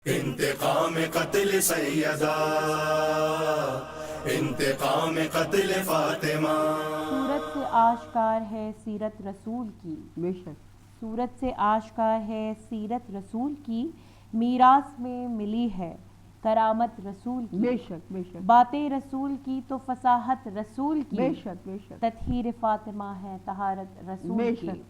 انتقام قتل سیدہ، انتقام قتل فاطمہ۔ صورت سے آشکار ہے سیرت رسول کی، بے شک صورت سے آشکار ہے سیرت رسول کی، میراث میں ملی ہے کرامت رسول کی، بے شک بے شک باتیں رسول کی تو فصاحت رسول کی، بے شک بے شک تطہیر فاطمہ ہے طہارت رسول بے کی، شک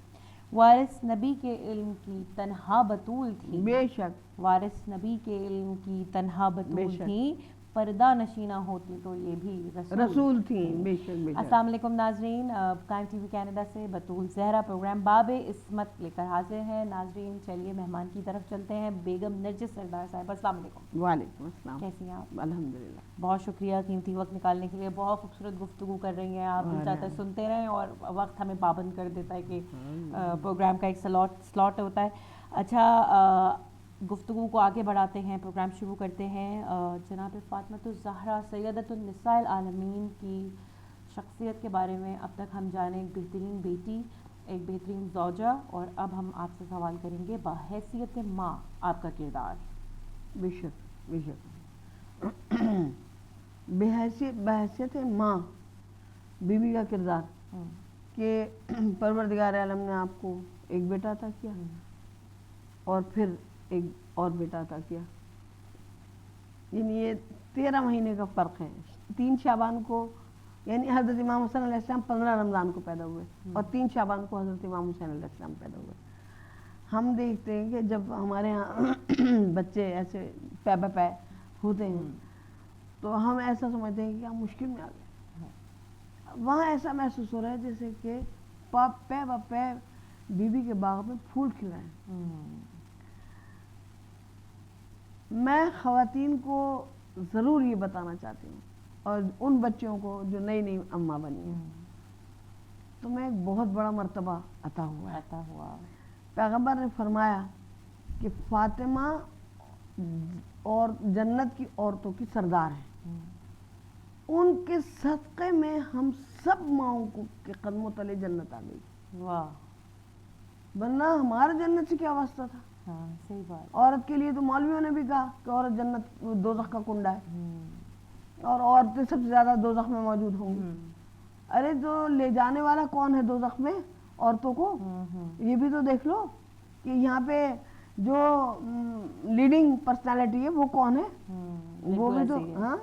وارث نبی کے علم کی تنہا بطول تھی، بے شک وارث نبی کے علم کی تنہا بے بطول شک تھی، پردہ نشینہ ہوتی تو یہ بھی رسول تھیں، بے شک بے شک۔ السلام علیکم ناظرین، پرائم ٹی وی کینیڈا سے بطول زہرا پروگرام باب عصمت لے کر حاضر ہیں۔ ناظرین چلیے مہمان کی طرف چلتے ہیں۔ بیگم نرجس سردار صاحب، السلام علیکم۔ وعلیکم السلام۔ کیسی ہیں آپ؟ الحمدللہ۔ بہت شکریہ قیمتی وقت نکالنے کے لیے، بہت خوبصورت گفتگو کر رہی ہیں آپ، دل چاہتا ہے سنتے رہیں اور وقت ہمیں پابند کر دیتا ہے کہ پروگرام کا ایک سلاٹ ہوتا ہے۔ اچھا، گفتگو کو آگے بڑھاتے ہیں، پروگرام شروع کرتے ہیں۔ جناب فاطمہ الزہرا سیدۃ النساء العالمین کی شخصیت کے بارے میں اب تک ہم جانیں، ایک بہترین بیٹی، ایک بہترین زوجہ، اور اب ہم آپ سے سوال کریں گے بحیثیت ماں آپ کا کردار۔ بے شک بے شک۔ بحیثیت ماں، بیوی کا کردار کہ پروردگار عالم نے آپ کو ایک بیٹا عطا کیا اور پھر ایک اور بیٹا عطا کیا، یعنی یہ 13 مہینے کا فرق ہے۔ 3 شعبان کو یعنی حضرت امام حسن علیہ السلام 15 رمضان کو پیدا ہوئے اور 3 شعبان کو حضرت امام حسین علیہ السلام پیدا ہوئے۔ ہم دیکھتے ہیں کہ جب ہمارے ہاں بچے ایسے پے بہ پے ہوتے ہیں تو ہم ایسا سمجھتے ہیں کہ ہم مشکل میں آ گئے۔ وہاں ایسا محسوس ہو رہا ہے جیسے کہ پے بہ پے بیوی کے باغ میں پھول کھل رہے ہیں۔ میں خواتین کو ضرور یہ بتانا چاہتی ہوں، اور ان بچوں کو جو نئی نئی اماں بنی ہیں، تمہیں ایک بہت بڑا مرتبہ عطا ہوا ہے۔ پیغمبر نے فرمایا کہ فاطمہ اور جنت کی عورتوں کی سردار ہیں، ان کے صدقے میں ہم سب ماؤں کو کے قدموں تلے جنت آ گئی۔ واہ، ورنہ ہمارا جنت سے کیا واسطہ تھا؟ ہاں صحیح بات۔ عورت کے لیے تو مولویوں نے بھی کہا کہ عورت جنت دوزخ کا کنڈا ہے اور عورتیں سب سے زیادہ دوزخ میں موجود ہوں گی۔ ارے جو لے جانے والا کون ہے دوزخ میں عورتوں کو؟ یہ بھی تو دیکھ لو کہ یہاں پہ جو لیڈنگ پرسنالٹی ہے وہ کون ہے، وہ بھی تو ہاں،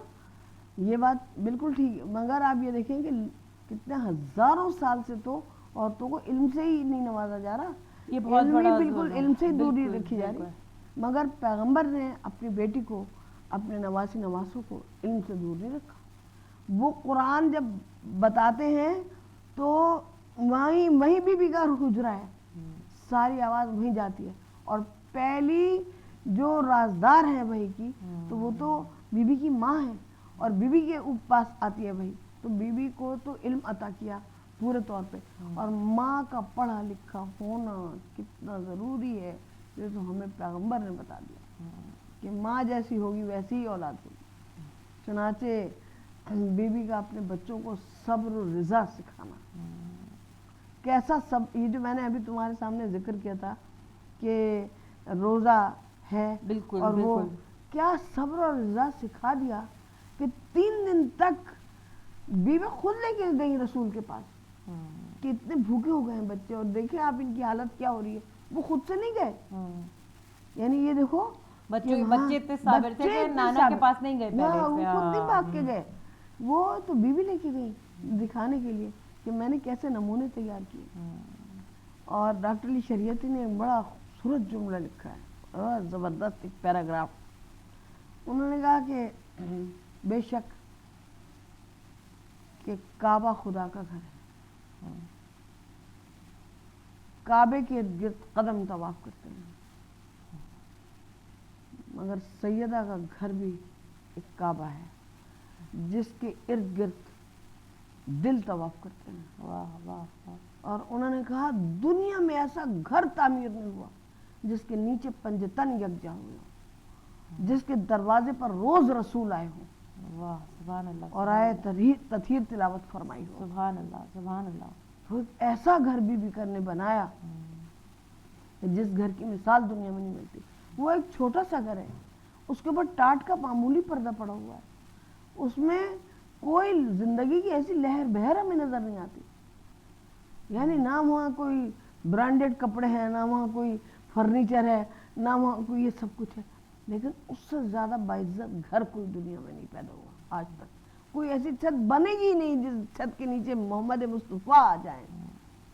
یہ بات بالکل ٹھیک ہے۔ مگر آپ یہ دیکھیں کہ کتنے ہزاروں سال سے تو عورتوں کو علم سے ہی نہیں نوازا جا رہا، یہ بہت بڑا بالکل علم سے ہی دوری رکھی جا بالکل۔ رہی، مگر پیغمبر نے اپنی بیٹی کو، اپنے نواسی نواسوں کو علم سے دور نہیں رکھا۔ وہ قرآن جب بتاتے ہیں تو وہیں بھی کا حجرہ ہے، ساری آواز وہیں جاتی ہے، اور پہلی جو رازدار ہے وحی کی تو وہ تو بی بی کی ماں ہے، اور بی بی کے پاس آتی ہے وحی، تو بی بی کو تو علم عطا کیا پورے طور پہ، اور ماں کا پڑھا لکھا ہونا کتنا ضروری ہے یہ تو ہمیں پیغمبر نے بتا دیا کہ ماں جیسی ہوگی ویسی ہی اولاد ہوگی۔ چنانچہ بی بی کا اپنے بچوں کو صبر و رضا سکھانا، کیسا یہ جو میں نے ابھی تمہارے سامنے ذکر کیا تھا کہ روزہ ہے، بالکل اور وہ بالکل کیا صبر اور رضا سکھا دیا کہ 3 دن تک بیوی خود لے کے گئی رسول کے پاس کہ اتنے بھوکے ہو گئے ہیں بچے، اور دیکھیں آپ ان کی حالت کیا ہو رہی ہے، وہ خود سے نہیں گئے، یعنی یہ دیکھو بچے اتنے صابر تھے کہ نانا کے پاس نہیں گئے پہلے سے، وہ خود نہیں بھاگ کے گئے، وہ تو بیوی لے کے گئی دکھانے کے لیے کہ میں نے کیسے نمونے تیار کیے۔ اور ڈاکٹر علی شریعتی نے بڑا خوبصورت جملہ لکھا ہے، اور زبردست ایک پیراگراف، انہوں نے کہا کہ بے شک کہ کعبہ خدا کا گھر ہے، کعبے کے ارد گرد قدم طواف کرتے ہیں، مگر سیدہ کا گھر بھی ایک کعبہ ہے جس کے ارد گرد دل طواف کرتے ہیں۔ واہ واہ واہ۔ اور انہوں نے کہا دنیا میں ایسا گھر تعمیر نہیں ہوا جس کے نیچے پنجتن یکجا ہوئے ہوں، جس کے دروازے پر روز رسول آئے ہوں، واہ سبحان اللہ، اور آئے تطہیر تلاوت فرمائی ہو۔ سبحان اللہ سبحان اللہ۔ تو ایسا گھر بی کر نے بنایا جس گھر کی مثال دنیا میں نہیں ملتی۔ وہ ایک چھوٹا سا گھر ہے اس کے اوپر ٹاٹ کا معمولی پردہ پڑا ہوا ہے، اس میں کوئی زندگی کی ایسی لہر بہر ہمیں نظر نہیں آتی، یعنی نہ وہاں کوئی برانڈیڈ کپڑے ہیں، نہ وہاں کوئی فرنیچر ہے، نہ وہاں کوئی یہ سب کچھ ہے، لیکن اس سے زیادہ باعزت گھر کوئی دنیا میں نہیں پیدا ہوا آج تک۔ کوئی ایسی چھت بنے گی نہیں جس چھت کے نیچے محمد مصطفیٰ آ جائیں،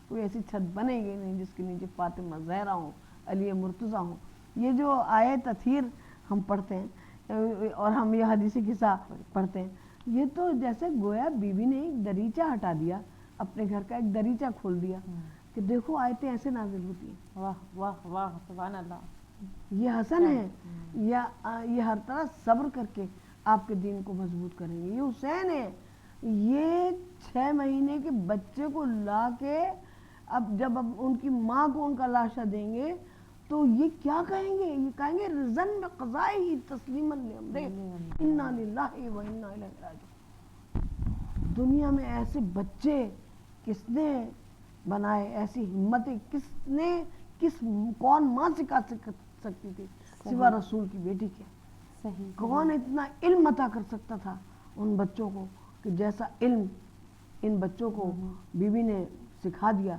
کوئی ایسی چھت بنے گی نہیں جس کے نیچے فاطمہ زہرا ہوں، علی مرتضیٰ ہوں۔ یہ جو آیت تطہیر ہم پڑھتے ہیں اور ہم یہ حدیث قصہ پڑھتے ہیں، یہ تو جیسے گویا بیوی نے ایک دریچہ ہٹا دیا، اپنے گھر کا ایک دریچہ کھول دیا کہ دیکھو آیتیں ایسے نازل ہوتی ہیں۔ واہ واہ واہ سبحان اللہ۔ یہ حسن ہے، یہ ہر طرح صبر کر کے آپ کے دین کو مضبوط کریں گے۔ یہ حسین ہے، یہ 6 مہینے کے بچے کو لا کے اب جب ان کی ماں کو ان کا لاشا دیں گے تو یہ کیا کہیں گے؟ یہ کہیں گے رضن بقضائہ تسلیما لامرہ انا للہ و انا الیہ راجعون۔ دنیا میں ایسے بچے کس نے بنائے، ایسی ہمتیں کون ماں سکھا سکتی تھی سوا رسول کی بیٹی کے؟ صحیح، کون اتنا علم عطا کر سکتا تھا ان بچوں کو کہ جیسا علم ان بچوں کو بیوی نے سکھا دیا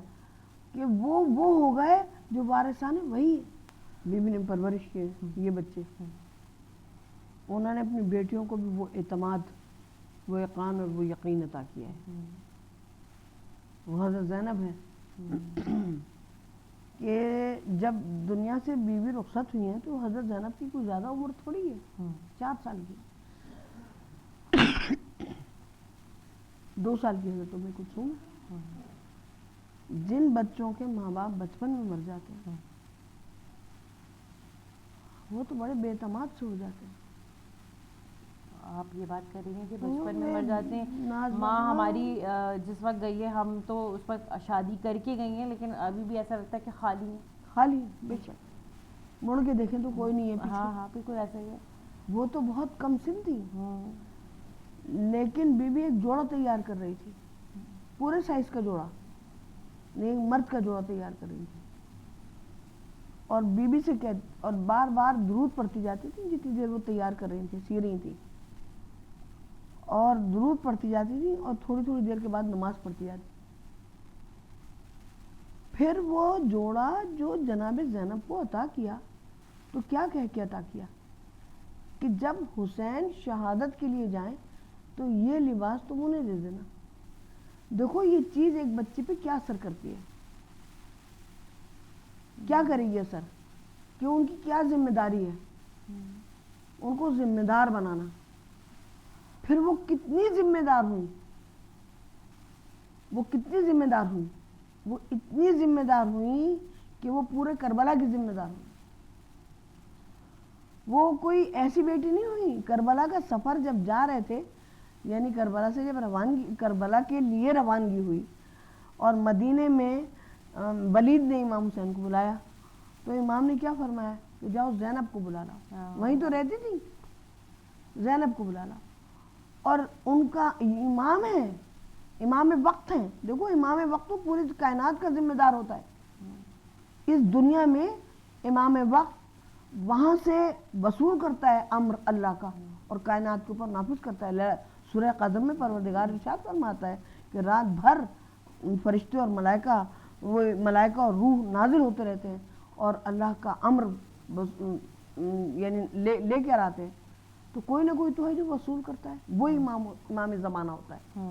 کہ وہ ہو گئے جو وارثان وہی ہے۔ بیوی نے پرورش کیے یہ بچے، انہوں نے اپنی بیٹیوں کو بھی وہ اعتماد، وہ یقین اور وہ یقین عطا کیا ہے۔ وہ حضرت زینب ہے کہ جب دنیا سے بیوی رخصت ہوئی ہیں تو حضرت زینب کی کوئی زیادہ عمر تھوڑی ہے، 4 سال کی، 2 سال کی حضرت ام کلثوم۔ جن بچوں کے ماں باپ بچپن میں مر جاتے ہیں وہ تو بڑے بے اعتماد سے ہو جاتے ہیں۔ آپ یہ بات کر رہی ہیں کہ بچپن میں مر جاتے ہیں، ماں ہماری جس وقت گئی ہے ہم تو اس وقت شادی کر کے گئی ہیں، لیکن ابھی بھی ایسا لگتا ہے کہ خالی ہے، خالی بے شک، مڑ کے دیکھیں تو کوئی نہیں ہے پیچھے۔ ہاں بالکل ایسا ہی ہے۔ وہ تو بہت کم سن تھی، لیکن بی بی ایک جوڑا تیار کر رہی تھی، پورے سائز کا جوڑا، ایک مرد کا جوڑا تیار کر رہی تھی، اور بی بی سے اور بار بار درود پڑھتی جاتی تھی جتنی دیر وہ تیار کر رہی تھی، سی رہی تھی، اور درود پڑھتی جاتی تھی اور تھوڑی تھوڑی دیر کے بعد نماز پڑھتی جاتی۔ پھر وہ جوڑا جو جناب زینب کو عطا کیا تو کیا کہہ کے عطا کیا کہ جب حسین شہادت کے لیے جائیں تو یہ لباس تم انہیں دے دینا۔ دیکھو یہ چیز ایک بچے پہ کیا اثر کرتی ہے، کیا کرے گی اثر، کہ ان کی کیا ذمہ داری ہے، ان کو ذمہ دار بنانا۔ پھر وہ کتنی ذمہ دار ہوئی، وہ کتنی ذمہ دار ہوئی، وہ اتنی ذمہ دار ہوئی کہ وہ پورے کربلا کی ذمہ دار ہوئی۔ وہ کوئی ایسی بیٹی نہیں ہوئی، کربلا کا سفر جب جا رہے تھے، یعنی کربلا سے جب کربلا کے لیے روانگی ہوئی اور مدینے میں ولید نے امام حسین کو بلایا تو امام نے کیا فرمایا کہ جاؤ زینب کو بلا لاؤ، وہیں تو رہتی تھی، زینب کو بلا لاؤ۔ اور ان کا امام ہے، امام وقت ہیں، دیکھو امام وقت تو پوری کائنات کا ذمہ دار ہوتا ہے۔ اس دنیا میں امام وقت وہاں سے وصول کرتا ہے امر اللہ کا اور کائنات کے اوپر نافذ کرتا ہے۔ سورہ قدم میں پروردگار ارشاد فرماتا ہے کہ رات بھر فرشتے اور ملائکہ اور روح نازل ہوتے رہتے ہیں اور اللہ کا امر یعنی لے کے آتے ہیں، تو کوئی نہ کوئی تو ہے جو وصول کرتا ہے، وہ امام زمانہ ہوتا ہے،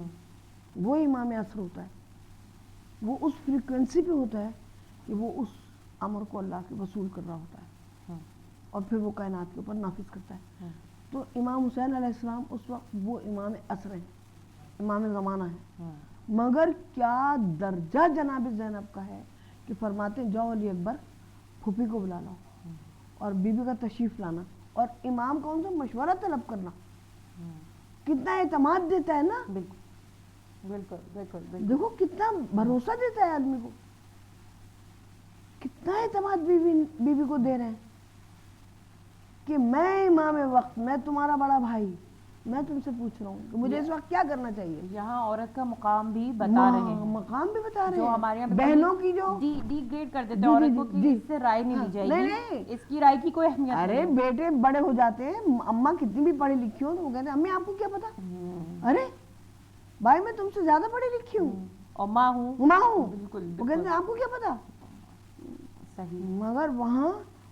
وہ امام عصر ہوتا ہے، وہ اس فریکوینسی پہ ہوتا ہے کہ وہ اس امر کو اللہ کے وصول کر رہا ہوتا ہے اور پھر وہ کائنات کے اوپر نافذ کرتا ہے۔ تو امام حسین علیہ السلام اس وقت وہ امام عصر ہیں، امام زمانہ ہیں، مگر کیا درجہ جناب زینب کا ہے کہ فرماتے ہیں جاؤ علی اکبر پھوپھی کو بلا لاؤ اور بی بی کا تشریف لانا، اور امام کا ان سے مشورہ طلب کرنا۔ کتنا اعتماد دیتا ہے نا، بالکل بالکل، دیکھو کتنا بھروسہ دیتا ہے آدمی کو، کتنا اعتماد بی بی کو دے رہے ہیں کہ میں امام وقت، میں تمہارا بڑا بھائی، میں تم سے پوچھ رہا ہوں کہ مجھے اس وقت کیا کرنا چاہیے. یہاں عورت کا مقام بھی بتا رہے ہیں, مقام بھی بتا رہے جو ہیں, ہمارے یہاں بہنوں کی جو ڈی گریڈ کر دیتے ہیں عورت کو کہ اس سے رائے نہیں لی جائے گی, اس کی رائے کی کوئی اہمیت نہیں. ارے بیٹے بڑے ہو جاتے ہیں, اماں کتنی بھی پڑھی لکھی ہو تو وہ کہتے ہیں امی آپ کو کیا پتا, ارے بھائی میں تم سے زیادہ پڑھی لکھی ہوں اور ماں ہوں, بالکل, وہ کہتے ہیں آپ کو کیا پتا. صحیح, مگر وہاں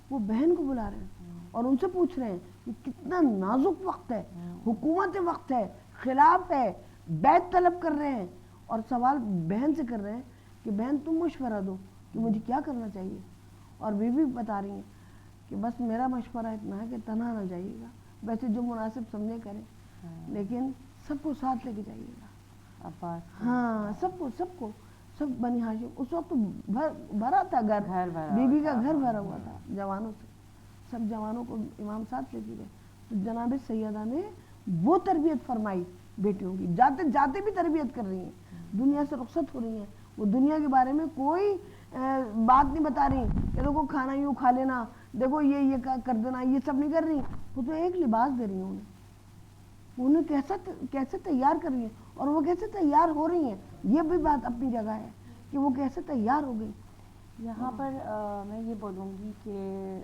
وہ بہن کو بلا رہے ہیں اور ان سے پوچھ رہے ہیں کہ کتنا نازک وقت ہے, حکومت وقت ہے, خلاف ہے, بیعت طلب کر رہے ہیں اور سوال بہن سے کر رہے ہیں کہ بہن تم مشورہ دو کہ مجھے کیا کرنا چاہیے. اور بیوی بتا رہی ہیں کہ بس میرا مشورہ اتنا ہے کہ تنہا نہ جائیے گا, ویسے جو مناسب سمجھے کریں, لیکن سب کو ساتھ لے کے جائیے گا. ہاں سب کو سب بنی ہاشم, اس وقت بھرا تھا گھر, بیوی کا گھر بھرا ہوا تھا جوانوں سے, سب جوانوں کو امام ساتھ لے کے گئے. تو جناب سیدہ نے وہ تربیت فرمائی بیٹیوں کی, جاتے جاتے بھی تربیت کر رہی ہیں, دنیا سے رخصت ہو رہی ہیں, وہ دنیا کے بارے میں کوئی بات نہیں بتا رہی کہ دیکھو کھانا یوں کھا لینا, دیکھو یہ کر دینا, یہ سب نہیں کر رہی. وہ تو ایک لباس دے رہی ہیں انہیں کیسے تیار کر رہی ہیں اور وہ کیسے تیار ہو رہی ہیں, یہ بھی بات اپنی جگہ ہے کہ وہ کیسے تیار ہو گئی. یہاں پر میں یہ بولوں گی کہ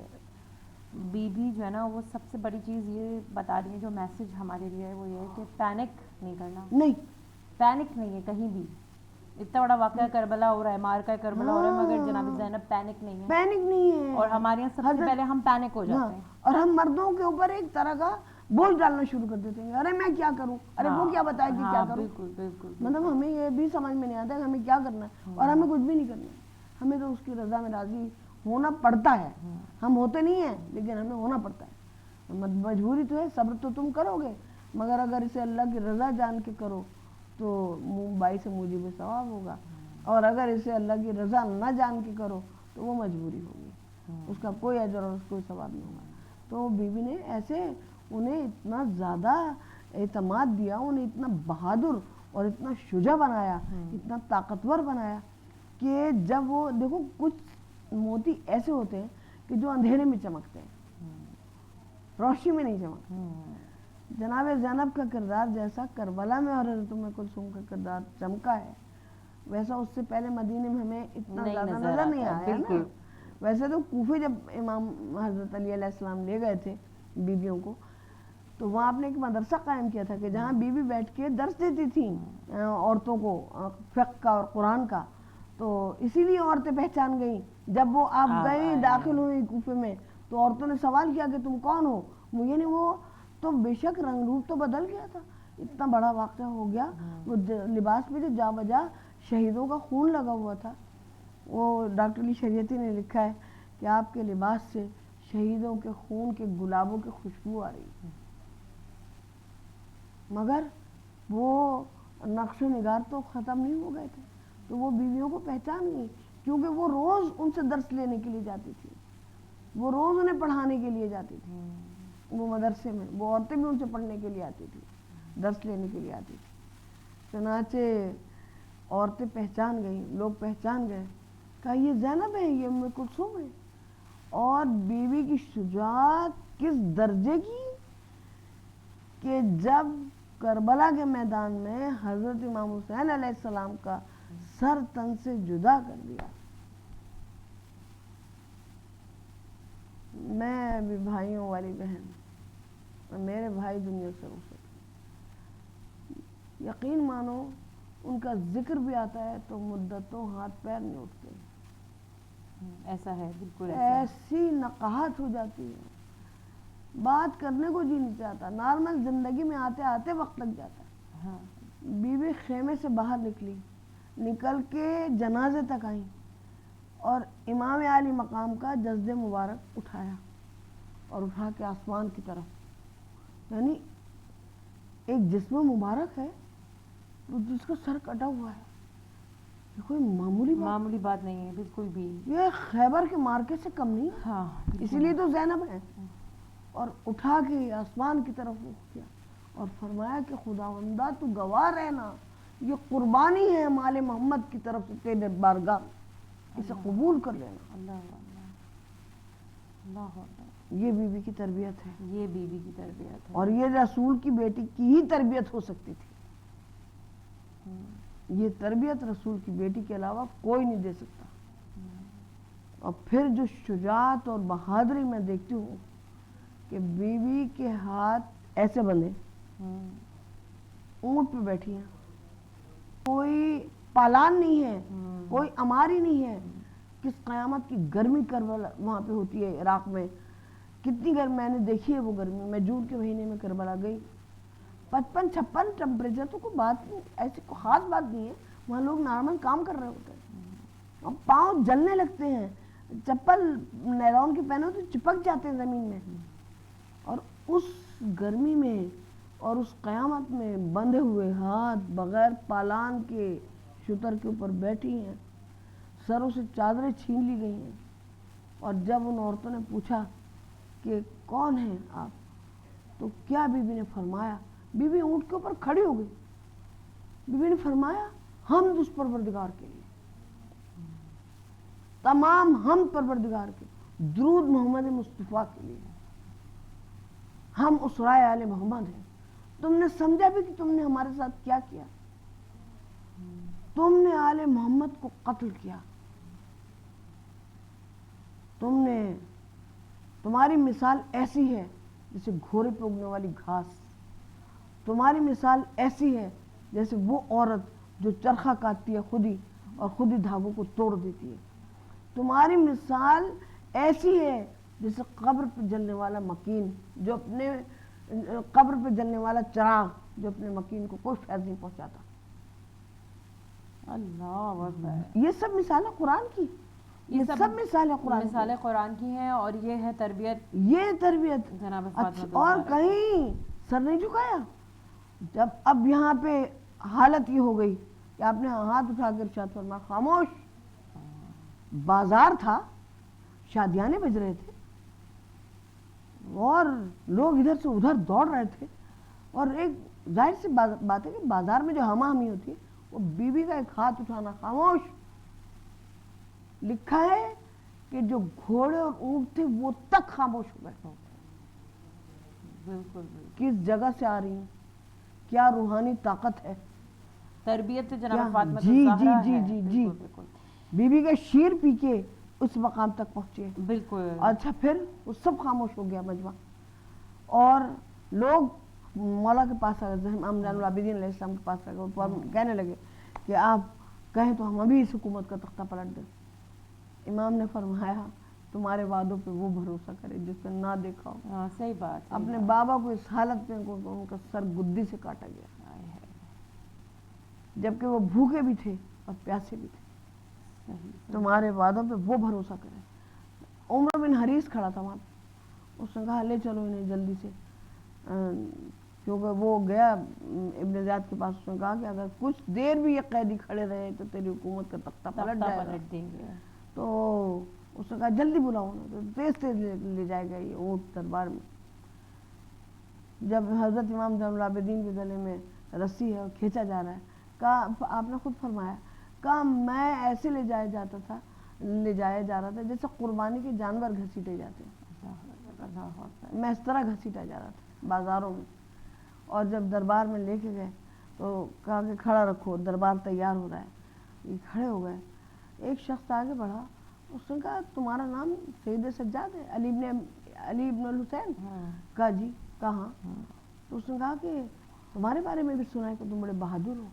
بیوی جو ہے نا وہ سب سے بڑی چیز یہ بتا رہی ہے, جو میسج ہمارے لیے ہے وہ یہ ہے کہ پینک نہیں کرنا. نہیں, پینک نہیں ہے کہیں بھی. اتنا بڑا واقعہ کربلا ہو رہا ہے, مارکہ کربلا ہو رہا ہے, مگر جناب زینب پینک نہیں ہے. پینک نہیں ہے. اور ہمارے یہاں سب سے پہلے ہم پینک ہو جاتے ہیں, اور ہم مردوں کے اوپر ایک طرح کا بوجھ ڈالنا شروع کر دیتے ہیں, ارے میں کیا کروں, ارے وہ کیا بتائے کہ کیا کروں. بالکل, مطلب ہمیں یہ بھی سمجھ میں نہیں آتا کہ ہمیں کیا کرنا ہے, اور ہمیں کچھ بھی نہیں کرنا ہے. ہمیں تو اس کی رضا میں راضی ہونا پڑتا ہے. ہم ہوتے نہیں ہیں لیکن ہمیں ہونا پڑتا ہے. مجبوری تو ہے, صبر تو تم کرو گے, مگر اگر اسے اللہ کی رضا جان کے کرو تو باعث موجب ثواب ہوگا, اور اگر اسے اللہ کی رضا نہ جان کے کرو تو وہ مجبوری ہوگی, اس کا کوئی اجر اور کوئی ثواب نہیں ہوگا. تو بیوی نے ایسے انہیں اتنا زیادہ اعتماد دیا, انہیں اتنا بہادر اور اتنا شجاع بنایا, اتنا طاقتور بنایا کہ جب وہ دیکھو کچھ موتی ایسے ہوتے ہیں کہ جو اندھیرے میں چمکتے ہیں, روشنی میں نہیں چمکتے. جناب زینب کا کردار جیسا کربلا میں اور حضرت ام کلثوم کا کردار چمکا ہے, ویسا اس سے پہلے مدینے میں ہمیں اتنا زیادہ نظر نہیں آیا نا. ویسے تو کوفے جب امام حضرت علی علیہ السلام لے گئے تھے بیویوں کو, تو وہاں آپ نے ایک مدرسہ قائم کیا تھا کہ جہاں بیوی بیٹھ کے درس دیتی تھیں عورتوں کو فقہ کا اور قرآن کا. تو اسی لیے عورتیں پہچان گئیں. جب وہ آپ گئی داخل ہوئی کوفے میں تو عورتوں نے سوال کیا کہ تم کون ہو, یعنی وہ تو بے شک رنگ روپ تو بدل گیا تھا, اتنا بڑا واقعہ ہو گیا. وہ لباس پہ جو جا بجا شہیدوں کا خون لگا ہوا تھا, وہ ڈاکٹر علی شریعتی نے لکھا ہے کہ آپ کے لباس سے شہیدوں کے خون کے گلابوں کی خوشبو آ رہی ہے. مگر وہ نقش و نگار تو ختم نہیں ہو گئے تھے, تو وہ بیویوں کو پہچان گئی, کیونکہ وہ روز ان سے درس لینے کے لیے جاتی تھی, وہ روز انہیں پڑھانے کے لیے جاتی تھی. وہ مدرسے میں وہ عورتیں بھی ان سے پڑھنے کے لیے آتی تھی, درس لینے کے لیے آتی تھی. چنانچہ عورتیں پہچان گئیں, لوگ پہچان گئے, کہا یہ زینب ہے, یہ ام کلثوم ہے. اور بیوی کی شجاعت کس درجے کی کہ جب کربلا کے میدان میں حضرت امام حسین علیہ السلام کا سر تن سے جدا کر دیا. میں بھی بھائیوں والی بہن, میرے بھائی دنیا سے رخصت, یقین مانو ان کا ذکر بھی آتا ہے تو مدتوں ہاتھ پیر نہیں اٹھتے. ایسا ہے, بالکل ایسی نقاہت ہو جاتی ہے, بات کرنے کو جی نہیں چاہتا, نارمل زندگی میں آتے آتے وقت لگ جاتا ہے. بیوی خیمے سے باہر نکلی, نکل کے جنازے تک آئیں اور امام عالی مقام کا جسد مبارک اٹھایا اور اٹھا کے آسمان کی طرف, یعنی ایک جسم مبارک ہے جس کا سر کٹا ہوا ہے, یہ کوئی معمولی بات نہیں ہے بالکل بھی, یہ خیبر کے مارکے سے کم نہیں. ہاں, اسی لیے تو زینب ہے. اور اٹھا کے آسمان کی طرف رخ کیا اور فرمایا کہ خداوندہ تو گواہ رہنا, یہ قربانی ہے مال محمد کی طرف سے تیرے بارگاہ, اسے قبول کر لینا. اللہ اللہ اللہ. یہ بیوی کی تربیت ہے، یہ بیوی کی تربیت ہے. اور یہ رسول کی بیٹی کی ہی تربیت ہو سکتی تھی. یہ تربیت رسول کی بیٹی کے علاوہ کوئی نہیں دے سکتا. اور پھر جو شجاعت اور بہادری میں دیکھتی ہوں کہ بیوی کے ہاتھ ایسے بندھے، اونٹ پہ بیٹھی ہیں، کوئی پالان نہیں ہے، کوئی اماری نہیں ہے. کس قیامت کی گرمی کربلا وہاں پہ ہوتی ہے عراق میں، کتنی گرمی میں نے دیکھی ہے. وہ گرمی میں جون کے مہینے میں کربلا گئی، 55-56 ٹمپریچر. تو کوئی بات نہیں، ایسی کوئی خاص بات نہیں ہے. وہاں لوگ نارمل کام کر رہے ہوتے ہیں اور پاؤں جلنے لگتے ہیں، چپل نیلون کے پہنے تو چپک جاتے ہیں زمین میں. اور اس گرمی میں اور اس قیامت میں بندھے ہوئے ہاتھ بغیر پالان کے شتر کے اوپر بیٹھی ہیں. سروں سے چادریں چھین لی گئی ہیں. اور جب ان عورتوں نے پوچھا کہ کون ہیں آپ، تو کیا بیوی نے فرمایا، بیوی اونٹ کے اوپر کھڑی ہو گئی. بیوی نے فرمایا حمد اس پروردگار کے لیے، تمام حمد پروردگار کے، درود محمد مصطفیٰ کے لیے. ہم اسرائے آل محمد ہیں. تم نے سمجھا بھی کہ تم نے ہمارے ساتھ کیا کیا؟ تم نے آل محمد کو قتل کیا. تمہاری مثال ایسی ہے جیسے گھوڑے پہ اگنے والی گھاس. تمہاری مثال ایسی ہے جیسے وہ عورت جو چرخہ کاٹتی ہے خود ہی اور خود ہی دھاگوں کو توڑ دیتی ہے. تمہاری مثال ایسی ہے جیسے قبر پہ جلنے والا مکین، جو اپنے قبر پہ جلنے والا چراغ جو اپنے مکین کو کوئی فیض نہیں پہنچاتا. اللہ اکبر. یہ سب مثالیں قرآن کی، یہ سب مثالیں قرآن کی، مثالیں قرآن کی ہیں. اور یہ ہے تربیت، یہ تربیت. جناب فاطمہ اور کہیں سر نہیں جھکایا. جب اب یہاں پہ حالت یہ ہو گئی کہ آپ نے ہاتھ اٹھا کر ارشاد فرمایا خاموش. بازار تھا، شادیانے بج رہے تھے اور لوگ ادھر سے ادھر دوڑ رہے تھے. اور ایک ظاہر سی بات ہے کہ بازار میں جو ہما ہمی ہوتی ہے، وہ بیوی کا ایک ہاتھ اٹھانا. خاموش. لکھا ہے کہ جو گھوڑے اور اونٹ تھے وہ تک خاموش ہو گئے. بالکل. کس جگہ سے آ رہی ہیں، کیا روحانی طاقت ہے. تربیت جناب فاطمہ جی الزہرا جی ہے. جی جی بالکل. بیوی کا شیر پی کے اس مقام تک پہنچے. بالکل. اچھا پھر وہ سب خاموش ہو گیا مجمع. اور لوگ مولا کے پاس آ گئے، امام زین العابدین علیہ السلام کے پاس آ گئے، کہنے لگے کہ آپ کہیں تو ہم ابھی اس حکومت کا تختہ پلٹ دیں. امام نے فرمایا تمہارے وعدوں پہ وہ بھروسہ کرے جس نے نہ دیکھا ہو. صحیح بات. اپنے بابا کو اس حالت میں ان کا سر گدی سے کاٹا گیا، جبکہ وہ بھوکے بھی تھے اور پیاسے بھی تھے. تمہارے وعدوں پہ وہ بھروسہ کرے. عمر بن حریث کھڑا تھا وہاں پہ. اس نے کہا لے چلو انہیں جلدی سے، کیونکہ وہ گیا ابن زیاد کے پاس. اس نے کہا کہ اگر کچھ دیر بھی یہ قیدی کھڑے رہے تو تیری حکومت کا تختہ پلٹ دیں گے. تو اس نے کہا جلدی بلاؤ نا. تو تیز تیز لے جائے گا یہ اونٹ دربار میں. جب حضرت امام زین العابدین کے گلے میں رسی ہے اور کھینچا جا رہا ہے، کہا آپ نے خود فرمایا، کہا میں ایسے لے جایا جا رہا تھا جیسے قربانی کے جانور گھسیٹے جاتے ہیں. میں اس طرح گھسیٹا جا رہا تھا بازاروں میں. اور جب دربار میں لے کے گئے تو کہا کہ کھڑا رکھو، دربار تیار ہو رہا ہے. یہ کھڑے ہو گئے. ایک شخص آگے بڑھا. اس نے کہا تمہارا نام سید سجاد ہے، علی ابن الحسین؟ کہا جی. کہاں؟ تو اس نے کہا کہ تمہارے بارے میں بھی سنا ہے کہ تم بڑے بہادر ہو.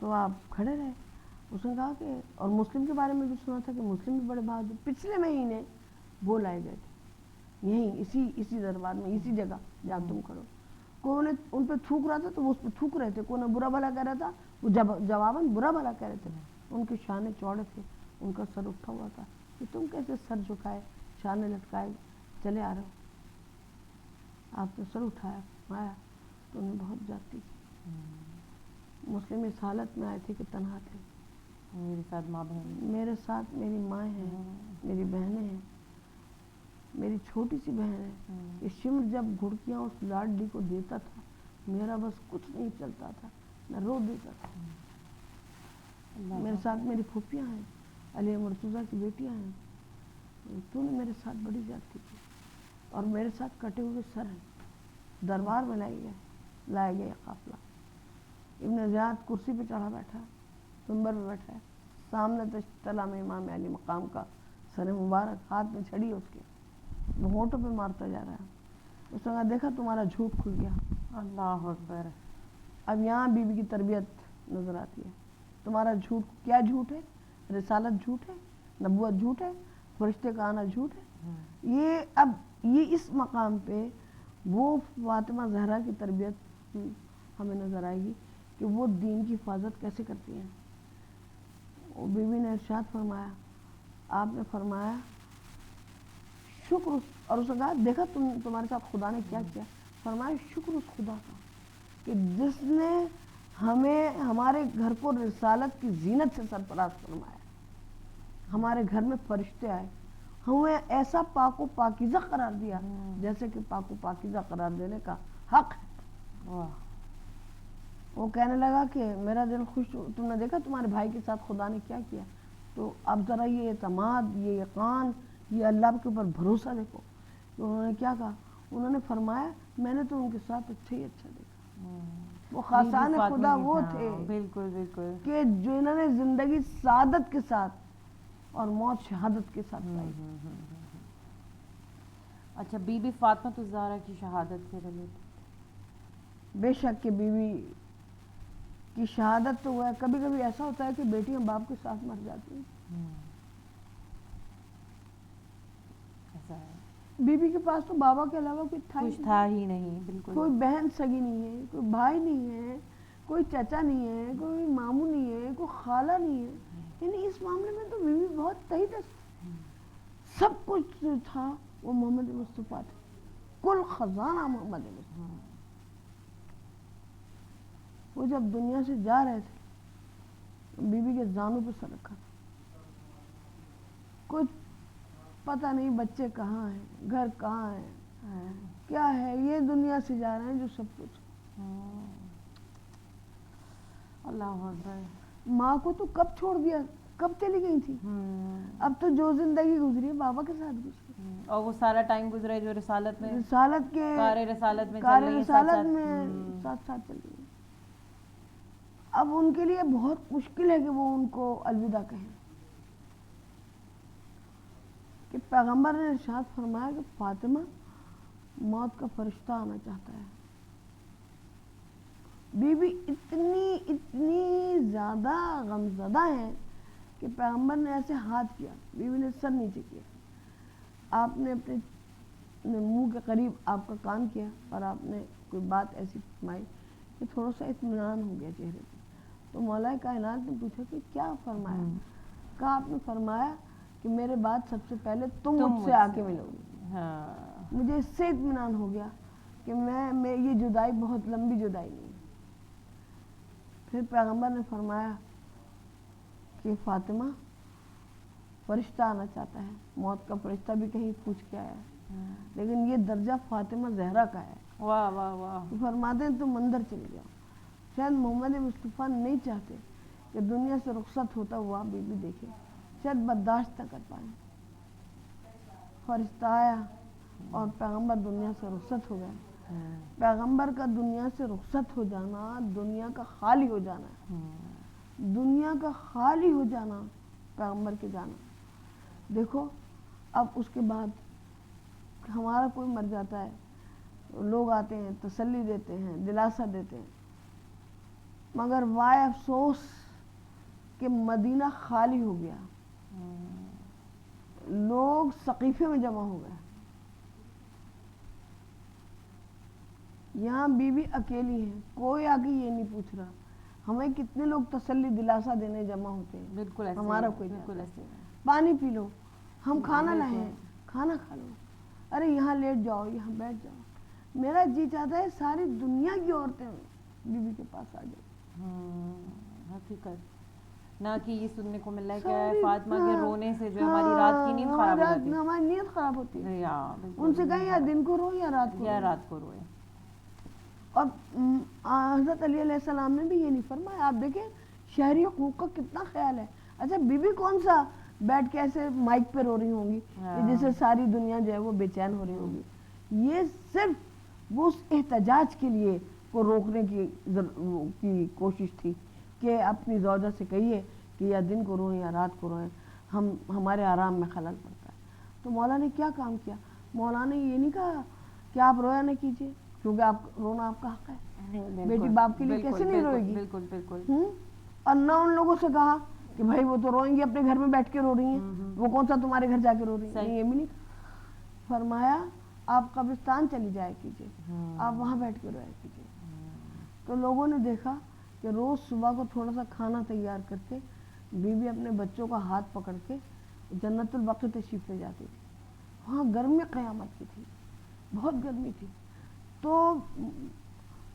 تو آپ کھڑے رہے. اس نے کہا کہ اور مسلم کے بارے میں بھی سنا تھا کہ مسلم بھی بڑے بہادر. پچھلے مہینے وہ لائے گئے تھے یہیں اسی دربار میں، اسی جگہ جہاں تم کھڑو. کوئی ان پہ تھوک رہا تھا تو وہ اس پہ تھوک رہے تھے. کوئی نے برا بھلا کہہ رہا تھا، وہ جواباً برا بھلا کہہ رہے تھے. ان کے شانے چوڑے تھے، ان کا سر اٹھا ہوا تھا کہ تم کیسے سر جھکائے شانے لٹکائے چلے آ رہے ہو. آپ نے سر اٹھایا آیا تو انہیں بہت جاتی. مسلم اس حالت میں آئے تھے کہ تنہا تھے. میرے ساتھ ماں بہن، میرے ساتھ میری مائیں ہیں، میری بہنیں ہیں، میری چھوٹی سی بہن ہے. یہ شمر جب گھڑکیاں اس لاڈلی کو دیتا تھا میرا بس کچھ نہیں چلتا تھا، میں رو دیتا تھا. میرے ساتھ میری پھوپھیاں ہیں، علی مرتضیٰ کی بیٹیاں ہیں. تو نے میرے ساتھ بڑی زیادتی کی اور میرے ساتھ کٹے ہوئے سر ہیں. دربار میں لایا گیا قافلہ. ابن زیاد کرسی پہ چڑھا بیٹھا, منبر پہ بیٹھا ہے, سامنے تلا میں امام علی مقام کا سر مبارک, ہاتھ میں چھڑی اس کے, وہ ہونٹوں پہ مارتا جا رہا ہے. اس نے کہا دیکھا تمہارا جھوٹ کھل گیا. اللہ اکبر. اب یہاں بی بی کی تربیت نظر آتی ہے. تمہارا جھوٹ کیا جھوٹ ہے؟ رسالت جھوٹ ہے, نبوت جھوٹ ہے, فرشتے کا آنا جھوٹ ہے. یہ اس مقام پہ وہ فاطمہ زہرا کی تربیت ہمیں نظر آئے گی کہ وہ دین کی حفاظت کیسے کرتی ہیں. وہ بی بی نے ارشاد فرمایا, آپ نے فرمایا شکر, اور اس نے کہا دیکھا تمہارے ساتھ خدا نے کیا کیا. فرمایا شکر اس خدا کا کہ جس نے ہمیں ہمارے گھر کو رسالت کی زینت سے سرفراز فرمایا. ہمارے گھر میں فرشتے آئے, ہمیں ایسا پاک و پاکیزہ قرار دیا جیسے کہ پاک و پاکیزہ قرار دینے کا حق ہے. وہ کہنے لگا کہ میرا دل خوش, تم نے دیکھا تمہارے بھائی کے ساتھ خدا نے کیا کیا. تو اب ذرا یہ اعتماد, یہ یقین, یہ اللہ کے اوپر بھروسہ دیکھو. تو انہوں نے کیا کہا, انہوں نے فرمایا میں نے تو ان کے ساتھ اچھا ہی اچھا دیکھا. وہ خاصان خدا وہ تھے بالکل بالکل کہ جو انہوں نے زندگی سعادت کے ساتھ اور موت شہادت کے ساتھ پائی. اچھا, بی بی فاطمہ الزہرا کی شہادت سے ریلیٹڈ. بے شک کہ بیوی کی شہادت تو ہوا ہے. کبھی کبھی ایسا ہوتا ہے کہ بیٹیاں باپ کے ساتھ مر جاتی ہیں. ایسا ہے, بی بی کے پاس تو بابا کے علاوہ کچھ تھا ہی نہیں. بالکل, کوئی بہن سگی نہیں ہے, کوئی بھائی نہیں ہے, کوئی چچا نہیں ہے, کوئی ماموں نہیں ہے, کوئی خالہ نہیں ہے. یعنی اس معاملے میں تو بیوی بہت تحت ہے. سب کچھ جو تھا وہ محمد مصطفیٰ تھے, کل خزانہ محمد مصطفیٰ. وہ جب دنیا سے جا رہے تھے بی بی کے زانوں پہ سر رکھا تھا. کچھ پتہ نہیں بچے کہاں ہیں, گھر کہاں ہے, کیا ہے, یہ دنیا سے جا رہے ہیں جو سب کچھ. اللہ اکبر. ماں کو تو کب چھوڑ دیا, کب چلی گئی تھی. اب تو جو زندگی گزری بابا کے ساتھ گزری, اور وہ سارا ٹائم گزرا ہے جو رسالت میں, رسالت کے کار رسالت میں کار چل رہی ہے, رسالت میں ساتھ ساتھ چل رہی ہے. اب ان کے لیے بہت مشکل ہے کہ وہ ان کو الوداع کہیں. کہ پیغمبر نے ارشاد فرمایا کہ فاطمہ موت کا فرشتہ آنا چاہتا ہے. بی بی اتنی زیادہ غمزدہ ہیں کہ پیغمبر نے ایسے ہاتھ کیا, بی بی نے سر نیچے کیا, آپ نے اپنے منہ کے قریب آپ کا کان کیا اور آپ نے کوئی بات ایسی فرمائی کہ تھوڑا سا اطمینان ہو گیا چہرے پہ. تو مولا کائنات نے پوچھا کہ کیا فرمایا. کہا آپ نے فرمایا کہ میرے بعد سب سے پہلے تم مجھ سے آ کے ملو گی. مجھے اس سے اطمینان ہو گیا کہ میں یہ جدائی بہت لمبی جدائی نہیں. پھر پیغمبر نے فرمایا کہ فاطمہ فرشتہ آنا چاہتا ہے. موت کا فرشتہ بھی کہیں پوچھ کے آیا ہے, لیکن یہ درجہ فاطمہ زہرا کا ہے. واہ واہ واہ. فرماتے ہیں تم اندر چلے جاؤ. شاید محمد مصطفیٰ نہیں چاہتے کہ دنیا سے رخصت ہوتا ہوا بی بی دیکھے, شاید برداشت نہ کر پائیں. فرشتہ آیا اور پیغمبر دنیا سے رخصت ہو گئے. پیغمبر کا دنیا سے رخصت ہو جانا دنیا کا خالی ہو جانا ہے. دنیا کا خالی ہو جانا, پیغمبر کے جانا. دیکھو اب اس کے بعد ہمارا کوئی مر جاتا ہے, لوگ آتے ہیں, تسلی دیتے ہیں, دلاسا دیتے ہیں, مگر وائے افسوس کہ مدینہ خالی ہو گیا. لوگ سقیفے میں جمع ہو گئے. یہاں بی بی اکیلی ہے, کوئی آگے یہ نہیں پوچھ رہا. ہمیں کتنے لوگ تسلی دلاسا دینے جمع ہوتے ہیں. بالکل ایسے, ہمارا کوئی بالکل ایسے. پانی پی لو, ہم کھانا لائے ہیں, کھانا کھا لو, ارے یہاں لیٹ جاؤ, یہاں بیٹھ جاؤ. میرا جی چاہتا ہے ساری دنیا کی عورتیں بی بی کے پاس آ جائیں. حقیقت نہ کہ یہ سننے کو مل رہا ہے کہ فاطمہ کے رونے سے جو ہماری رات کی نیند خراب ہو جاتی ہے. ہماری نیند خراب ہوتی ہے. بالکل, ان سے کہیں یا دن کو رو یا رات کو, یا رات کو روئے. اور حضرت علی علیہ السلام نے بھی یہ نہیں فرمایا. آپ دیکھیں شہری حقوق کا کتنا خیال ہے. اچھا بی بی کون سا بیٹھ کے ایسے مائک پہ رو رہی ہوں گی کہ جسے ساری دنیا جو ہے وہ بے چین ہو رہی ہوگی. یہ صرف وہ اس احتجاج کے لیے کو روکنے کی کوشش تھی کہ اپنی زوجہ سے کہیے کہ یا دن کو روئیں یا رات کو روئیں, ہمارے آرام میں خلل پڑتا ہے. تو مولا نے کیا کام کیا؟ مولا نے یہ نہیں کہا کہ آپ رویا نہ کیجیے کیونکہ آپ رونا آپ کا حق ہے. بیٹی باپ کے لیے کیسے نہیں روئے گی؟ بالکل بالکل. اور نہ ان لوگوں سے کہا کہ بھائی وہ تو روئیں گی اپنے گھر میں بیٹھ کے رو رہی ہیں, وہ کون سا تمہارے گھر جا کے رو رہی ہیں, یہ بھی نہیں. فرمایا آپ قبرستان چلی جایا کیجیے, آپ وہاں بیٹھ کے رویا کیجیے. تو لوگوں نے دیکھا کہ روز صبح کو تھوڑا سا کھانا تیار کر کے بیوی اپنے بچوں کا ہاتھ پکڑ کے جنت البقیع تشریف لے جاتی تھی. وہاں گرمی قیامت کی تھی, بہت گرمی تھی. تو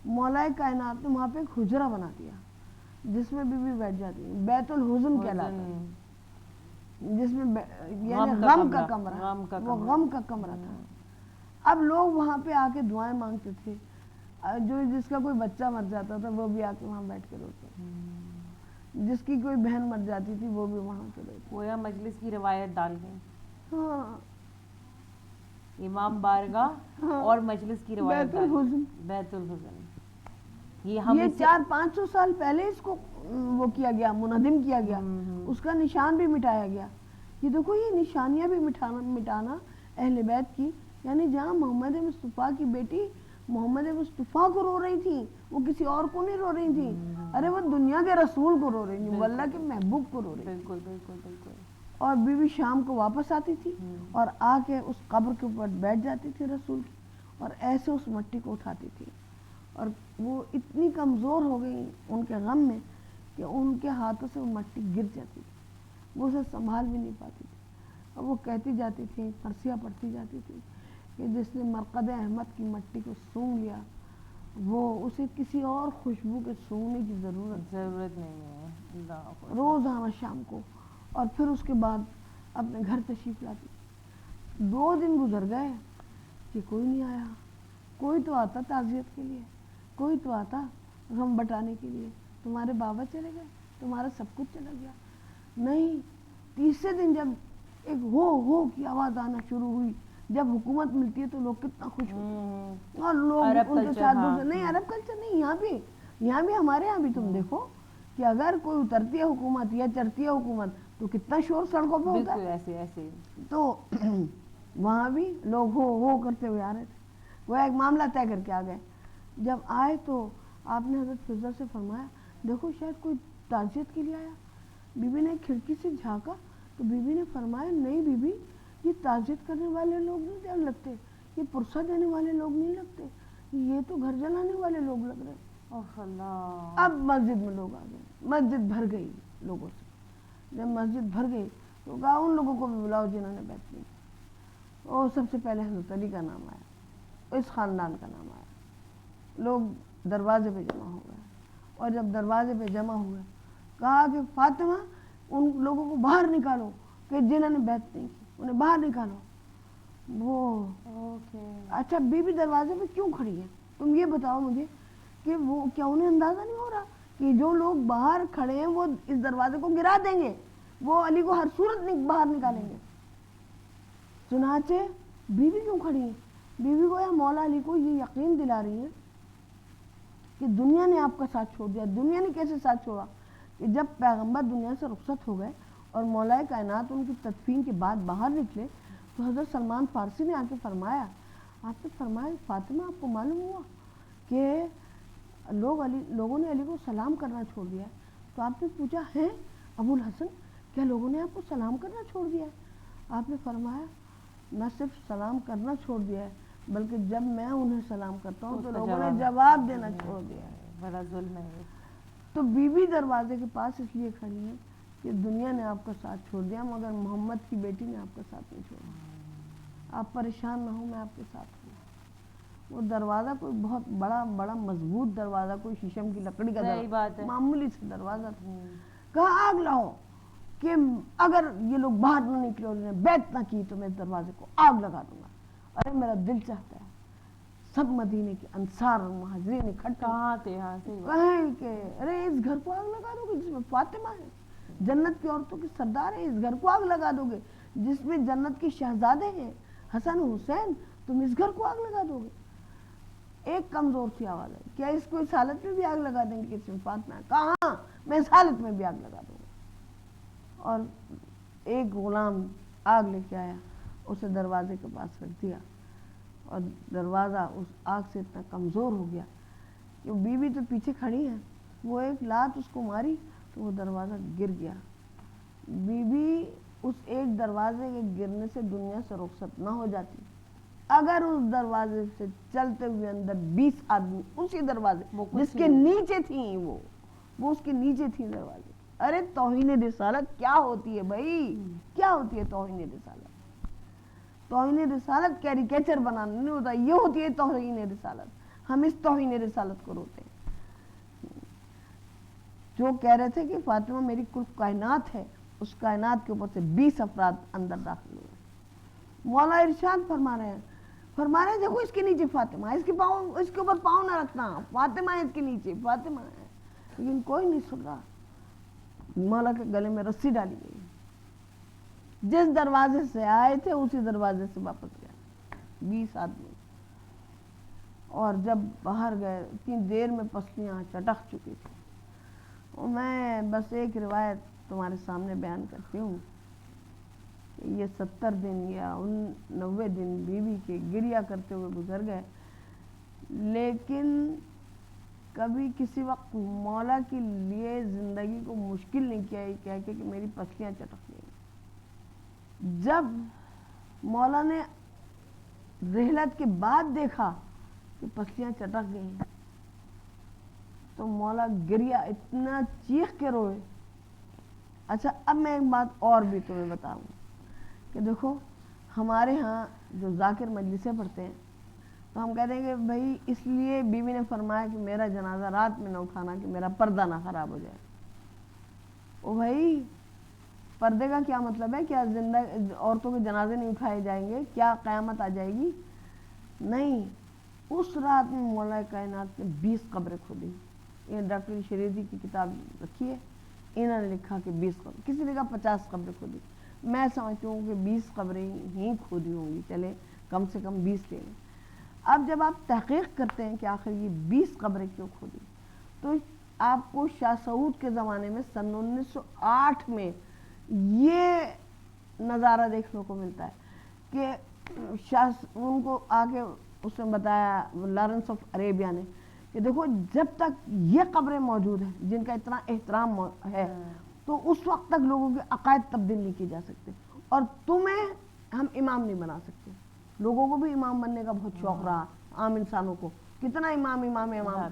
مولا کائنات نے وہاں پہ ایک حجرہ بنا دیا جس میں بیوی بیٹھ جاتی ہے, بیت الحزن کہلاتا ہے, جس میں یعنی غم کا کمرہ, وہ غم کا کمرہ تھا. اب لوگ وہاں پہ آ کے دعائیں مانگتے تھے, جس کا کوئی بچہ مر جاتا تھا وہ بھی آ کے وہاں بیٹھ کے روتے, جس کی کوئی بہن مر جاتی تھی وہ بھی وہاں کے روتے. گویا مجلس کی روایت ڈال گئی. ہاں, امام بارگاہ اور مجلس کی روایت بیت الحزن. بیت الحزن یہ 400-500 سال پہلے اس کو وہ کیا گیا, منہدم کیا گیا, اس کا نشان بھی مٹایا گیا. یہ دیکھو یہ نشانیاں بھی مٹانا اہل بیت کی, یعنی جہاں محمد مصطفیٰ کی بیٹی محمد مصطفیٰ کو رو رہی تھی, وہ کسی اور کو نہیں رو رہی تھی, ارے وہ دنیا کے رسول کو رو رہی تھی, وہ اللہ کے محبوب کو رو رہی تھی. بالکل بالکل بالکل. اور بیوی شام کو واپس آتی تھی اور آ کے اس قبر کے اوپر بیٹھ جاتی تھی رسول کی, اور ایسے اس مٹی کو اٹھاتی تھی. اور وہ اتنی کمزور ہو گئی ان کے غم میں کہ ان کے ہاتھوں سے وہ مٹی گر جاتی تھی, وہ اسے سنبھال بھی نہیں پاتی تھی. اور وہ کہتی جاتی تھی, پرسیاں پڑھتی جاتی تھی کہ جس نے مرقد احمد کی مٹی کو سونگ لیا وہ اسے کسی اور خوشبو کے سونگنے کی ضرورت نہیں ہے. روزانہ شام کو. اور پھر اس کے بعد اپنے گھر تشریف لاتی. 2 دن گزر گئے کہ کوئی نہیں آیا. کوئی تو آتا تعزیت کے لیے, کوئی تو آتا غم بٹانے کے لیے. تمہارے بابا چلے گئے, تمہارا سب کچھ چلا گیا. نہیں, تیسرے دن جب ایک ہو کی آواز آنا شروع ہوئی, جب حکومت ملتی ہے تو لوگ کتنا خوش ہوتے ہیں, اور لوگ ان کے ساتھ نہیں, عرب کلچر نہیں, یہاں بھی ہمارے یہاں بھی تم دیکھو کہ اگر کوئی اترتی ہے حکومت یا چڑھتی ہے حکومت تو کتنا شور سڑکوں پہ ہوتا ہے. ایسے ایسے تو وہاں بھی لوگ ہو کرتے ہوئے آ رہے تھے. وہ ایک معاملہ طے کر کے آ گئے. جب آئے تو آپ نے حضرت فضہ سے فرمایا دیکھو شاید کوئی تعزیت کے لیے آیا. بی بی نے کھڑکی سے جھانکا تو بی بی نے فرمایا نہیں بی بی, یہ تعزیت کرنے والے لوگ نہیں لگتے, یہ پرسہ دینے والے لوگ نہیں لگتے, یہ تو گھر جلانے والے لوگ لگ رہے. اب مسجد میں لوگ آ گئے, مسجد بھر گئی لوگوں سے. جب مسجد بھر گئی تو کہا ان لوگوں کو بھی بلاؤ جنہوں نے بیعت نہیں کی. اور سب سے پہلے حضرت علی کا نام آیا, اس خاندان کا نام آیا. لوگ دروازے پہ جمع ہو گئے, اور جب دروازے پہ جمع ہوئے کہا کہ فاطمہ ان لوگوں کو باہر نکالو کہ جنہوں نے بیعت نہیں کی, انہیں باہر نکالو. وہ اچھا بی بی دروازے پہ کیوں کھڑی ہے, تم یہ بتاؤ مجھے کہ وہ کیا انہیں اندازہ نہیں ہو رہا کہ جو لوگ باہر کھڑے ہیں وہ اس دروازے کو گرا دیں گے, وہ علی کو ہر صورت باہر نکالیں گے. چنانچہ بیوی کیوں کھڑی ہے, بیوی کو یا مولا علی کو یہ یقین دلا رہی ہے کہ دنیا نے آپ کا ساتھ چھوڑ دیا. دنیا نے کیسے ساتھ چھوڑا کہ جب پیغمبر دنیا سے رخصت ہو گئے اور مولا کائنات ان کی تدفین کے بعد باہر نکلے تو حضرت سلمان فارسی نے آ کے فرمایا, آپ نے فرمایا فاطمہ آپ کو معلوم ہوا کہ لوگوں نے علی کو سلام کرنا چھوڑ دیا ہے. تو آپ نے پوچھا ہے ابو الحسن کیا لوگوں نے آپ کو سلام کرنا چھوڑ دیا ہے؟ آپ نے فرمایا نہ صرف سلام کرنا چھوڑ دیا ہے بلکہ جب میں انہیں سلام کرتا ہوں تو لوگوں نے جواب دینا چھوڑ دیا ہے. بڑا ظلم ہے. تو بی بی دروازے کے پاس اس لیے کھڑی ہیں کہ دنیا نے آپ کا ساتھ چھوڑ دیا مگر محمد کی بیٹی نے آپ کا ساتھ نہیں چھوڑا. آپ پریشان نہ ہوں, میں آپ کے ساتھ ہوں. وہ دروازہ کوئی بہت بڑا مضبوط دروازہ, کوئی شیشم کی لکڑی کا دروازہ, معمولی سے دروازہ تھا. کہا آگ لاؤ کہ اگر یہ لوگ باہر نہ نکلے اور انہیں بیعت نہ کی تو میں اس دروازے کو آگ لگا دوں گا. ارے میرا دل چاہتا ہے سب مدینے کے انصار اور مہاجرین اکٹھے کہیں کہ ارے اس گھر کو آگ لگا دو گے جس میں فاطمہ ہے, جنت کی عورتوں کے سردار ہیں، اس گھر کو آگ لگا دو گے جس میں جنت کے شہزادے ہیں حسن و حسین، تم اس گھر کو آگ لگا دو گے؟ ایک کمزور سی آواز ہے، کیا اس کو اس حالت میں بھی آگ لگا دیں گے؟ کسی فاطمہ کہاں، میں اس حالت میں بھی آگ لگا دوں گا۔ اور ایک غلام آگ لے کے آیا، اسے دروازے کے پاس رکھ دیا، اور دروازہ اس آگ سے اتنا کمزور ہو گیا کہ بیوی تو پیچھے کھڑی ہے، وہ ایک لات اس کو ماری تو وہ دروازہ گر گیا۔ بیوی اس ایک دروازے کے گرنے سے دنیا سے رخصت نہ ہو جاتی اگر اس دروازے سے چلتے ہوئے اندر 20 آدمی اسی دروازے جس کے نیچے تھیں، وہ اس کے نیچے تھیں دروازے۔ ارے توہین رسالت کیا ہوتی ہے بھائی، کیا ہوتی ہے توہین رسالت؟ توہین رسالت کیریکیچر بنانا نہیں ہوتا، یہ ہوتی ہے توہین رسالت۔ ہم اس توہین رسالت کو روتے ہیں۔ جو کہہ رہے تھے کہ فاطمہ میری کل کائنات ہے، اس کائنات کے اوپر سے 20 افراد اندر داخل ہوئے۔ مولا ارشاد فرما رہے ہیں دیکھو اس کے نیچے فاطمہ ہے، اس کے اوپر پاؤں نہ رکھنا، فاطمہ ہے اس کے نیچے، فاطمہ ہے، لیکن کوئی نہیں سن رہا۔ مولا کے گلے میں رسی ڈالی گئی، جس دروازے سے آئے تھے اسی دروازے سے واپس گئے 20 آدمی، اور جب باہر گئے اتنی دیر میں پسلیاں چٹک چکی تھی۔ اور میں بس ایک روایت تمہارے سامنے بیان کرتی ہوں کہ یہ 70 دن یا 90 دن بیوی کے گریہ کرتے ہوئے گزر گئے، لیکن کبھی کسی وقت مولا کے لیے زندگی کو مشکل نہیں کیا یہ کہہ کے کہ میری پسلیاں چٹک گئی۔ جب مولا نے رحلت کے بعد دیکھا کہ پسلیاں چٹک گئی تو مولا گریا، اتنا چیخ کے روئے۔ اچھا اب میں ایک بات اور بھی تمہیں بتاؤں کہ دیکھو ہمارے ہاں جو ذاکر مجلسیں پڑھتے ہیں تو ہم کہتے ہیں کہ بھائی اس لیے بیوی نے فرمایا کہ میرا جنازہ رات میں نہ اٹھانا کہ میرا پردہ نہ خراب ہو جائے۔ او بھائی پردے کا کیا مطلب ہے؟ کیا زندہ عورتوں کے جنازے نہیں اٹھائے جائیں گے؟ کیا قیامت آ جائے گی؟ نہیں، اس رات میں مولا کائنات نے 20 قبریں کھودی۔ یہ ڈاکٹر شریدی کی کتاب رکھی ہے، انہوں نے لکھا کہ 20 قبر، کسی نے کہا 50 قبریں کھودی، میں سمجھتی ہوں کہ 20 قبریں ہی کھودی ہوں گی، چلے کم سے کم 20 لے لیں۔ اب جب آپ تحقیق کرتے ہیں کہ آخر یہ 20 قبریں کیوں کھودی تو آپ کو شاہ سعود کے زمانے میں سن 1908 میں یہ نظارہ دیکھنے کو ملتا ہے کہ ان کو آگے اس نے بتایا لارنس آف عریبیا نے کہ دیکھو جب تک یہ قبریں موجود ہیں جن کا اتنا احترام ہے تو اس وقت تک لوگوں کے عقائد تبدیل نہیں کیے جا سکتے، اور تمہیں ہم امام نہیں بنا سکتے۔ لوگوں کو بھی امام بننے کا بہت شوق رہا، عام انسانوں کو کتنا امام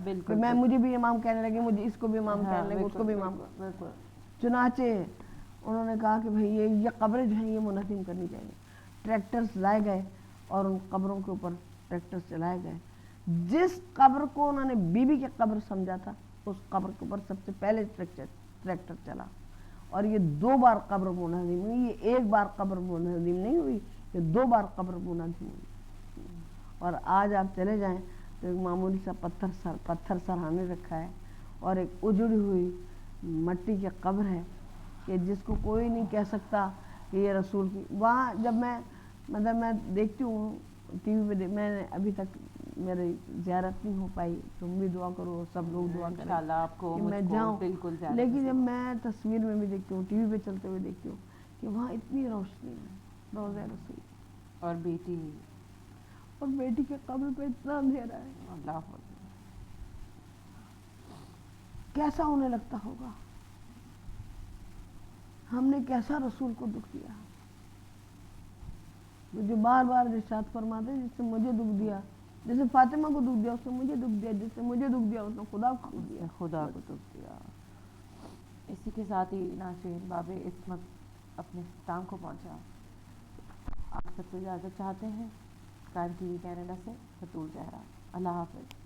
بالکل، میں مجھے بھی امام کہنے لگے، مجھے اس کو بھی امام کہنے لگے، اس کو بھی امام۔ چنانچہ انہوں نے کہا کہ بھئی یہ قبریں جو ہیں یہ منہدم کرنی چاہیے۔ ٹریکٹرز لائے گئے اور ان قبروں کے اوپر ٹریکٹرز چلائے گئے۔ جس قبر کو انہوں نے بی بی کی قبر سمجھا تھا اس قبر کے اوپر سب سے پہلے ٹریکٹر چلا، اور یہ 2 بار قبر منہدم ہوئی، یہ 1 بار قبر منہدم نہیں ہوئی، یہ 2 بار قبر منہدم ہوئی۔ اور آج آپ چلے جائیں تو ایک معمولی سا پتھر سرہانے رکھا ہے اور ایک اجڑی ہوئی مٹی کی قبر ہے کہ جس کو کوئی نہیں کہہ سکتا کہ یہ رسول کی۔ وہاں جب میں دیکھتی ہوں ٹی وی پہ، میں نے ابھی تک میری زیارت نہیں ہو پائی، تم بھی دعا کرو، سب لوگ دعا کریں انشاءاللہ آپ کو کہ میں جاؤں، لیکن جب میں تصویر میں بھی دیکھتی ہوں، ٹی وی پہ چلتے ہوئے دیکھتی ہوں کہ وہاں اتنی روشنی ہے روضہ رسول، اور بیٹی کے قبر پہ اتنا اندھیرا ہے، اللہ کیسا انہیں لگتا ہوگا ہم نے کیسا رسول کو دکھ دیا۔ جو بار بار ارشاد فرماتے جس سے مجھے دکھ دیا، جیسے فاطمہ کو دکھ دیا اس نے مجھے دکھ دیا، جس سے مجھے دکھ دیا اس نے خدا کو دکھ دیا، خدا کو دکھ دیا۔ اسی کے ساتھ ہی ناظرین باب عصمت اپنے اختتام کو پہنچا۔ آپ سب سے اجازت چاہتے ہیں قائم ٹی وی کینیڈا سے بطول زہرا۔ اللہ حافظ۔